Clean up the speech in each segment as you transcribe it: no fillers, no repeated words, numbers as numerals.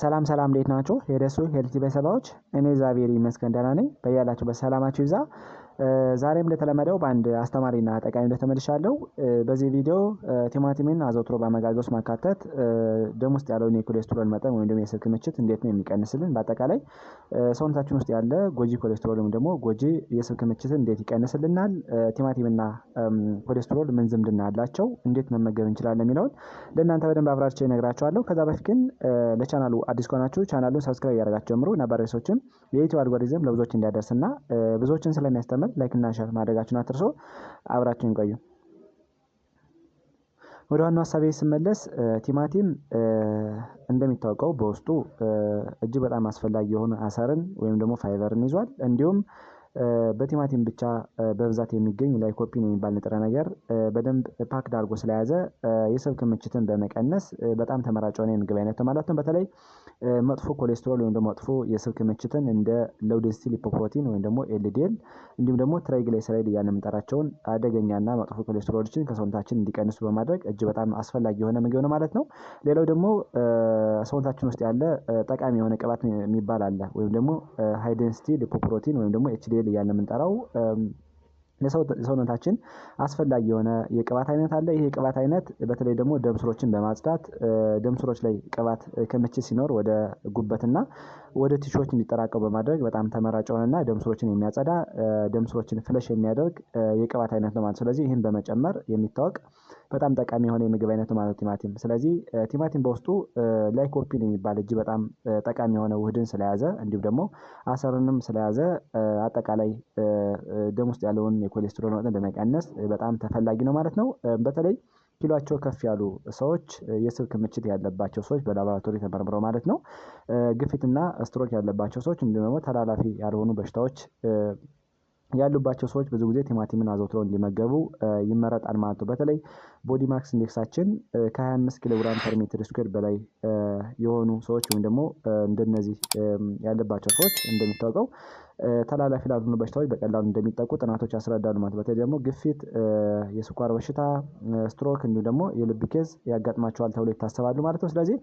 ሰላም ሰላም እንዴት ናችሁ? የደሱ ሄልቲ ቤተሰቦች እኔ እግዚአብሔር ይመስገን ደህና ነኝ። በያላችሁበት ሰላማችሁ ይብዛ። ዛሬም እንደተለመደው በአንድ አስተማሪና ጠቃሚ ቪዲዮ ተመልሻለሁ። በዚህ ቪዲዮ ቲማቲምን አዘውትሮ በአመጋገብ ውስጥ ማካተት ደም ውስጥ ያለውን የኮሌስትሮል መጠን ወይም ደግሞ የስብ ክምችት እንዴት ነው የሚቀንስልን፣ በአጠቃላይ ሰውነታችን ውስጥ ያለ ጎጂ ኮሌስትሮል ወይም ደግሞ ጎጂ የስብ ክምችትን እንዴት ይቀንስልናል፣ ቲማቲምና ኮሌስትሮል ምን ዝምድና አላቸው፣ እንዴት መመገብ እንችላለን የሚለውን ለእናንተ በደንብ አብራርቼ እነግራችኋለሁ። ከዛ በፊት ግን ለቻናሉ አዲስ ከሆናችሁ ቻናሉን ሰብስክራይብ ያደርጋችሁ ጀምሩ። ነባር ሰዎችም የዩቲዩብ አልጎሪዝም ለብዙዎች እንዲያደርስና ብዙዎችን ስለሚያስተምር ላይክ እና ሼር ማድረጋችሁን አትርሱ። አብራችሁን ቆዩ። ወደ ዋናው ሀሳቤ ስመለስ ቲማቲም እንደሚታወቀው በውስጡ እጅግ በጣም አስፈላጊ የሆነ አሰርን ወይም ደግሞ ፋይበርን ይዟል። እንዲሁም በቲማቲም ብቻ በብዛት የሚገኝ ላይኮፒን የሚባል ንጥረ ነገር በደንብ ፓክድ አድርጎ ስለያዘ የስብ ክምችትን በመቀነስ በጣም ተመራጭ የሆነ የምግብ አይነት ነው ማለት ነው። በተለይ መጥፎ ኮሌስትሮል ወይም ደግሞ መጥፎ የስብ ክምችትን እንደ ሎው ዴንሲቲ ሊፖፕሮቲን ወይም ደግሞ ኤልዲኤል እንዲሁም ደግሞ ትራይግሊሰራይድ እያልን የምንጠራቸውን አደገኛና መጥፎ ኮሌስትሮሎችን ከሰውነታችን እንዲቀንሱ በማድረግ እጅግ በጣም አስፈላጊ የሆነ ምግብ ነው ማለት ነው። ሌላው ደግሞ ሰውነታችን ውስጥ ያለ ጠቃሚ የሆነ ቅባት የሚባል አለ ወይም ደግሞ ሃይ ዴንሲቲ ሊፖፕሮቲን ወይም ደግሞ ኤችዲኤል እያልን የምንጠራው ለሰውነታችን አስፈላጊ የሆነ የቅባት አይነት አለ። ይሄ የቅባት አይነት በተለይ ደግሞ ደም ስሮችን በማጽዳት ደም ስሮች ላይ ቅባት ክምችት ሲኖር ወደ ጉበትና ወደ ቲሾች እንዲጠራቀው በማድረግ በጣም ተመራጭ የሆነና ደም ስሮችን የሚያጸዳ ደም ስሮችን ፍለሽ የሚያደርግ የቅባት አይነት ነው ማለት። ስለዚህ ይህን በመጨመር የሚታወቅ በጣም ጠቃሚ የሆነ የምግብ አይነት ነው ማለት ቲማቲም። ስለዚህ ቲማቲም በውስጡ ላይኮፒን የሚባል እጅግ በጣም ጠቃሚ የሆነ ውህድን ስለያዘ እንዲሁም ደግሞ አሰርንም ስለያዘ አጠቃላይ ደም ውስጥ ያለውን የኮሌስትሮል መጠን በመቀነስ በጣም ተፈላጊ ነው ማለት ነው። በተለይ ኪሏቸው ከፍ ያሉ ሰዎች፣ የስብ ክምችት ያለባቸው ሰዎች በላቦራቶሪ ተመርምረው ማለት ነው፣ ግፊትና ስትሮክ ያለባቸው ሰዎች እንዲሁም ደግሞ ተላላፊ ያልሆኑ በሽታዎች ያሉባቸው ሰዎች ብዙ ጊዜ ቲማቲምን አዘውትረው እንዲመገቡ ይመረጣል ማለት ነው። በተለይ ቦዲ ማክስ ኢንዴክሳችን ከ25 ኪሎ ግራም ፐር ሜትር ስኩዌር በላይ የሆኑ ሰዎች ወይም ደግሞ እንደነዚህ ያለባቸው ሰዎች እንደሚታወቀው ተላላፊ ላልሆኑ በሽታዎች በቀላሉ እንደሚጠቁ ጥናቶች ያስረዳሉ ማለት። በተለይ ደግሞ ግፊት፣ የስኳር በሽታ፣ ስትሮክ እንዲሁም ደግሞ የልብ ኬዝ ያጋጥማቸዋል ተብሎ ይታሰባሉ ማለት ነው። ስለዚህ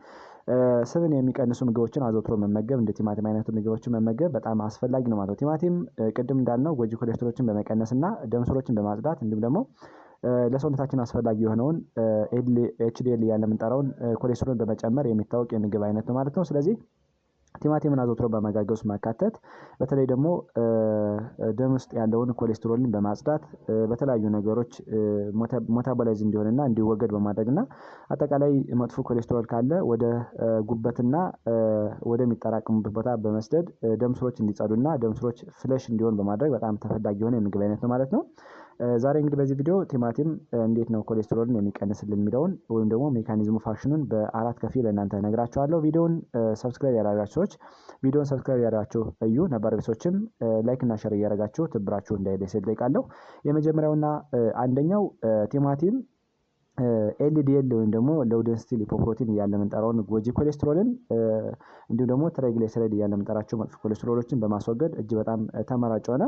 ስብን የሚቀንሱ ምግቦችን አዘውትሮ መመገብ እንደ ቲማቲም አይነቱ ምግቦችን መመገብ በጣም አስፈላጊ ነው ማለት ነው። ቲማቲም ቅድም እንዳልነው ጎጂ ኮሌስትሮሎችን በመቀነስ እና ደም ስሮችን በማጽዳት እንዲሁም ደግሞ ለሰውነታችን አስፈላጊ የሆነውን ኤችዲኤል እያልን የምንጠራውን ኮሌስትሮል በመጨመር የሚታወቅ የምግብ አይነት ነው ማለት ነው። ስለዚህ ቲማቲምን አዘውትሮ በአመጋገብ ውስጥ ማካተት በተለይ ደግሞ ደም ውስጥ ያለውን ኮሌስትሮልን በማጽዳት በተለያዩ ነገሮች ሜታቦላይዝ እንዲሆንና እንዲወገድ በማድረግና አጠቃላይ መጥፎ ኮሌስትሮል ካለ ወደ ጉበትና ወደሚጠራቀሙበት ቦታ በመስደድ ደም ስሮች እንዲጸዱና ደም ስሮች ፍለሽ እንዲሆን በማድረግ በጣም ተፈላጊ የሆነ የምግብ አይነት ነው ማለት ነው። ዛሬ እንግዲህ በዚህ ቪዲዮ ቲማቲም እንዴት ነው ኮሌስትሮልን የሚቀንስልን የሚለውን ወይም ደግሞ ሜካኒዝሙ ፋክሽኑን በአራት ከፊል ለእናንተ እነግራችኋለሁ። ቪዲዮውን ሰብስክራይብ ያደረጋችሁ ሰዎች ቪዲዮውን ሰብስክራይብ ያደረጋችሁ እዩ፣ ነባር ቤተሰቦችም ላይክ እና ሼር እያደረጋችሁ ትብብራችሁ እንዳይለይ ስል እጠይቃለሁ። የመጀመሪያውና አንደኛው ቲማቲም ኤልዲኤል ወይም ደግሞ ሎው ዴንሲቲ ሊፖፕሮቲን እያልን የምንጠራውን ጎጂ ኮሌስትሮልን እንዲሁም ደግሞ ትራይግሊሰራይድ እያልን የምንጠራቸው መጥፎ ኮሌስትሮሎችን በማስወገድ እጅግ በጣም ተመራጭ የሆነ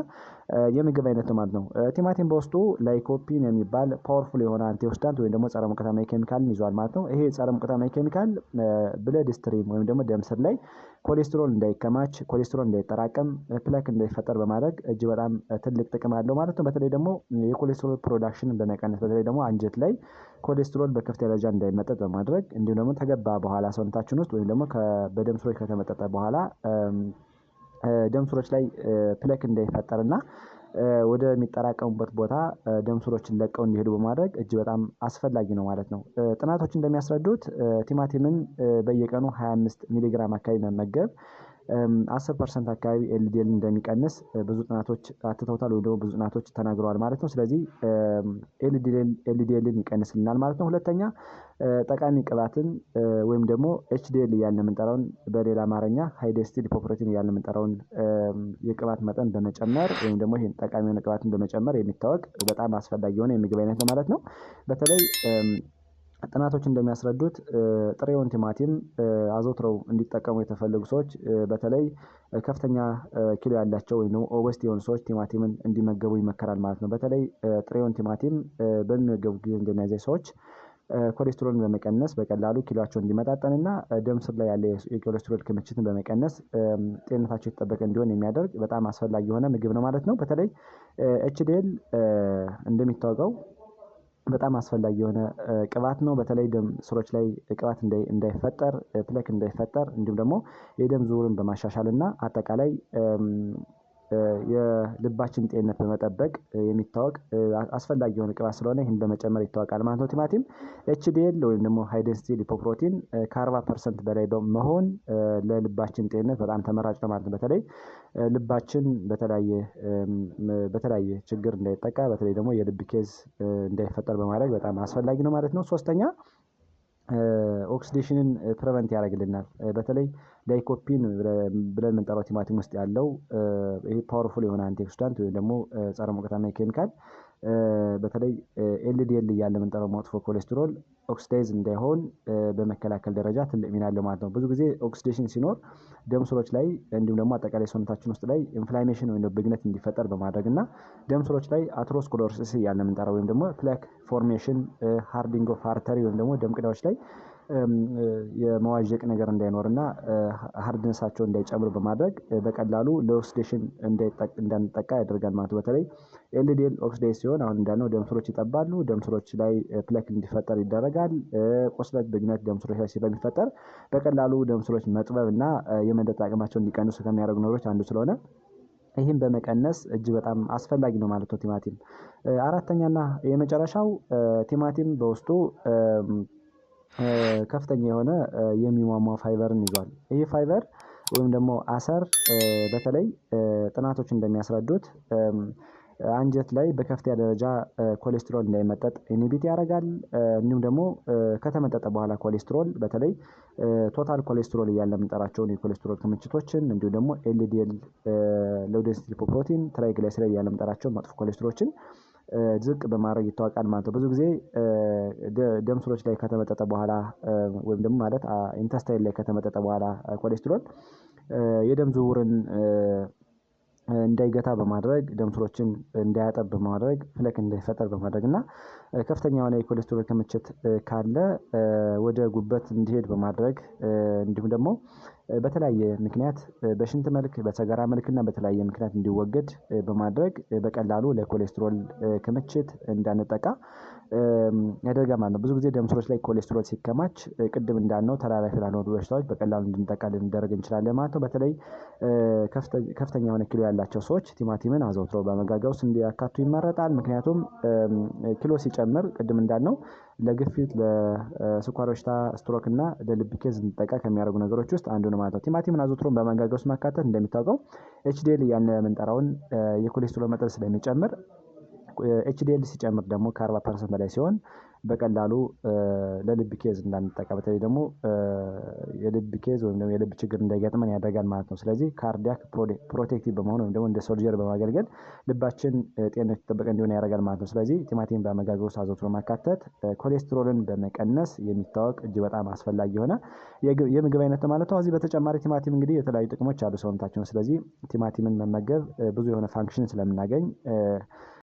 የምግብ አይነት ነው ማለት ነው። ቲማቲም በውስጡ ላይኮፒን የሚባል ፓወርፉል የሆነ አንቲኦክሲዳንት ወይም ደግሞ ጸረ ሙቀታማ ኬሚካልን ይዟል ማለት ነው። ይሄ ጸረ ሙቀታማ ኬሚካል ብለድ ስትሪም ወይም ደግሞ ደም ስር ላይ ኮሌስትሮል እንዳይከማች፣ ኮሌስትሮል እንዳይጠራቀም፣ ፕላክ እንዳይፈጠር በማድረግ እጅግ በጣም ትልቅ ጥቅም አለው ማለት ነው። በተለይ ደግሞ የኮሌስትሮል ፕሮዳክሽንን በመቀነስ በተለይ ደግሞ አንጀት ላይ ኮሌስትሮል በከፍተኛ ደረጃ እንዳይመጠጥ በማድረግ እንዲሁም ደግሞ ተገባ በኋላ ሰውነታችን ውስጥ ወይም ደግሞ በደም ስሮች ከተመጠጠ በኋላ ደም ስሮች ላይ ፕላክ እንዳይፈጠርና ወደሚጠራቀሙበት ቦታ ደም ስሮችን ለቀው እንዲሄዱ በማድረግ እጅግ በጣም አስፈላጊ ነው ማለት ነው። ጥናቶች እንደሚያስረዱት ቲማቲምን በየቀኑ 25 ሚሊግራም አካባቢ መመገብ 10% አካባቢ ኤልዲኤል እንደሚቀንስ ብዙ ጥናቶች አትተውታል ወይም ደግሞ ብዙ ጥናቶች ተናግረዋል ማለት ነው። ስለዚህ ኤልዲኤልን ይቀንስልናል ማለት ነው። ሁለተኛ ጠቃሚ ቅባትን ወይም ደግሞ ኤችዲኤል እያልን የምንጠራውን በሌላ አማርኛ ሃይ ዴንሲቲ ሊፖፕሮቲን እያልን የምንጠራውን የቅባት መጠን በመጨመር ወይም ደግሞ ይሄን ጠቃሚ የሆነ ቅባትን በመጨመር የሚታወቅ በጣም አስፈላጊ የሆነ የምግብ አይነት ነው ማለት ነው። በተለይ ጥናቶች እንደሚያስረዱት ጥሬውን ቲማቲም አዘውትረው እንዲጠቀሙ የተፈለጉ ሰዎች በተለይ ከፍተኛ ኪሎ ያላቸው ወይም ደግሞ ኦበስቲ የሆኑ ሰዎች ቲማቲምን እንዲመገቡ ይመከራል ማለት ነው። በተለይ ጥሬውን ቲማቲም በሚመገቡ ጊዜ እንደነዚህ ሰዎች ኮሌስትሮልን በመቀነስ በቀላሉ ኪሎአቸው እንዲመጣጠንና ደም ስር ላይ ያለ የኮሌስትሮል ክምችትን በመቀነስ ጤንነታቸው የተጠበቀ እንዲሆን የሚያደርግ በጣም አስፈላጊ የሆነ ምግብ ነው ማለት ነው። በተለይ ኤችዲኤል እንደሚታወቀው በጣም አስፈላጊ የሆነ ቅባት ነው። በተለይ ደም ስሮች ላይ ቅባት እንዳይፈጠር ፕሌክ እንዳይፈጠር እንዲሁም ደግሞ የደም ዝውውርን በማሻሻል እና አጠቃላይ የልባችን ጤንነት በመጠበቅ የሚታወቅ አስፈላጊ የሆነ ቅባት ስለሆነ ይህን በመጨመር ይታወቃል ማለት ነው። ቲማቲም ኤችዲኤል ወይም ደግሞ ሃይ ዴንሲቲ ሊፖፕሮቲን ከ40% በላይ በመሆን ለልባችን ጤንነት በጣም ተመራጭ ነው ማለት ነው። በተለይ ልባችን በተለያየ ችግር እንዳይጠቃ በተለይ ደግሞ የልብ ኬዝ እንዳይፈጠር በማድረግ በጣም አስፈላጊ ነው ማለት ነው። ሶስተኛ ኦክሲዴሽንን ፕሪቨንት ያደርግልናል። በተለይ ላይኮፒን ብለን የምንጠራው ቲማቲም ውስጥ ያለው ይሄ ፓወርፉል የሆነ አንቲኦክሲዳንት ወይም ደግሞ ጸረ ሙቀታማ ኬሚካል በተለይ ኤልዲኤል እያለ የምንጠራው መጥፎ ኮሌስትሮል ኦክሲዳይዝ እንዳይሆን በመከላከል ደረጃ ትልቅ ሚና አለው ማለት ነው። ብዙ ጊዜ ኦክሲዴሽን ሲኖር ደም ስሮች ላይ እንዲሁም ደግሞ አጠቃላይ ሰውነታችን ውስጥ ላይ ኢንፍላሜሽን ወይም ደግሞ ብግነት እንዲፈጠር በማድረግ እና ደም ስሮች ላይ አትሮስክለሮሲስ እያለ የምንጠራው ወይም ደግሞ ፕላክ ፎርሜሽን ሃርዲንግ ኦፍ አርተሪ ወይም ደግሞ ደም ቅዳዎች ላይ የመዋዠቅ ነገር እንዳይኖርና ሃርድነሳቸው እንዳይጨምር በማድረግ በቀላሉ ለኦክሲዴሽን እንዳንጠቃ ያደርጋል ማለት ነው። በተለይ ኤልዲኤል ኦክሲዳይዝ ሲሆን አሁን እንዳልነው ደም ስሮች ይጠባሉ፣ ደም ስሮች ላይ ፕሌክ እንዲፈጠር ይደረጋል። ቁስለት፣ ብግነት ደም ስሮች ላይ ስለሚፈጠር በቀላሉ ደም ስሮች መጥበብ እና የመንጠጥ አቅማቸው እንዲቀንሱ ከሚያደርጉ ነገሮች አንዱ ስለሆነ ይህም በመቀነስ እጅግ በጣም አስፈላጊ ነው ማለት ነው ቲማቲም። አራተኛና የመጨረሻው ቲማቲም በውስጡ ከፍተኛ የሆነ የሚሟሟ ፋይበርን ይዟል። ይህ ፋይበር ወይም ደግሞ አሰር በተለይ ጥናቶች እንደሚያስረዱት አንጀት ላይ በከፍተኛ ደረጃ ኮሌስትሮል እንዳይመጠጥ ኢንሂቢት ያደርጋል። እንዲሁም ደግሞ ከተመጠጠ በኋላ ኮሌስትሮል በተለይ ቶታል ኮሌስትሮል እያለ የምንጠራቸውን የኮሌስትሮል ክምችቶችን እንዲሁም ደግሞ ኤልዲኤል ሎው ዴንሲቲ ሊፖፕሮቲን ትራይግላይሰራይድ እያለ የምንጠራቸውን መጥፎ ኮሌስትሮሎችን ዝቅ በማድረግ ይታወቃል ማለት ነው። ብዙ ጊዜ ደም ስሮች ላይ ከተመጠጠ በኋላ ወይም ደግሞ ማለት ኢንተስታይን ላይ ከተመጠጠ በኋላ ኮሌስትሮል የደም ዝውውርን እንዳይገታ በማድረግ ደም ስሮችን እንዳያጠብ በማድረግ ፕሌክ እንዳይፈጠር በማድረግ እና ከፍተኛ የሆነ የኮሌስትሮል ክምችት ካለ ወደ ጉበት እንዲሄድ በማድረግ እንዲሁም ደግሞ በተለያየ ምክንያት በሽንት መልክ በሰገራ መልክና በተለያየ ምክንያት እንዲወገድ በማድረግ በቀላሉ ለኮሌስትሮል ክምችት እንዳንጠቃ ያደርጋል ማለት ነው። ብዙ ጊዜ ደም ስሮች ላይ ኮሌስትሮል ሲከማች ቅድም እንዳልነው ተላላፊ ላልሆኑ በሽታዎች በቀላሉ እንድንጠቃ ልናደርግ እንችላለን ማለት ነው። በተለይ ከፍተኛ የሆነ ኪሎ ያላቸው ሰዎች ቲማቲምን አዘውትረው በአመጋገብ ውስጥ እንዲያካቱ ይመረጣል። ምክንያቱም ኪሎ ሲጨምር ቅድም እንዳልነው ለግፊት፣ ለስኳር በሽታ፣ ስትሮክ እና ለልብ ኬዝ እንዲጠቃ ከሚያደርጉ ነገሮች ውስጥ አንዱ ነው ማለት ነው። ቲማቲምን አዘውትሮ በአመጋገብ ውስጥ ማካተት እንደሚታወቀው ኤችዲኤል እያልን የምንጠራውን የኮሌስትሮል መጠን ስለሚጨምር ኤችዲኤል ሲጨምር ደግሞ ከ40% በላይ ሲሆን በቀላሉ ለልብ ኬዝ እንዳንጠቃ በተለይ ደግሞ የልብ ኬዝ ወይም ደግሞ የልብ ችግር እንዳይገጥመን ያደርጋል ማለት ነው። ስለዚህ ካርዲያክ ፕሮቴክቲቭ በመሆን ወይም ደግሞ እንደ ሶልጀር በማገልገል ልባችን ጤንነቱ የተጠበቀ እንዲሆን ያደርጋል ማለት ነው። ስለዚህ ቲማቲም በአመጋገብ ውስጥ አዘውትሮ ማካተት ኮሌስትሮልን በመቀነስ የሚታወቅ እጅግ በጣም አስፈላጊ የሆነ የምግብ አይነት ማለት ነው። ከዚህ በተጨማሪ ቲማቲም እንግዲህ የተለያዩ ጥቅሞች አሉ ሰውነታችን። ስለዚህ ቲማቲምን መመገብ ብዙ የሆነ ፋንክሽን ስለምናገኝ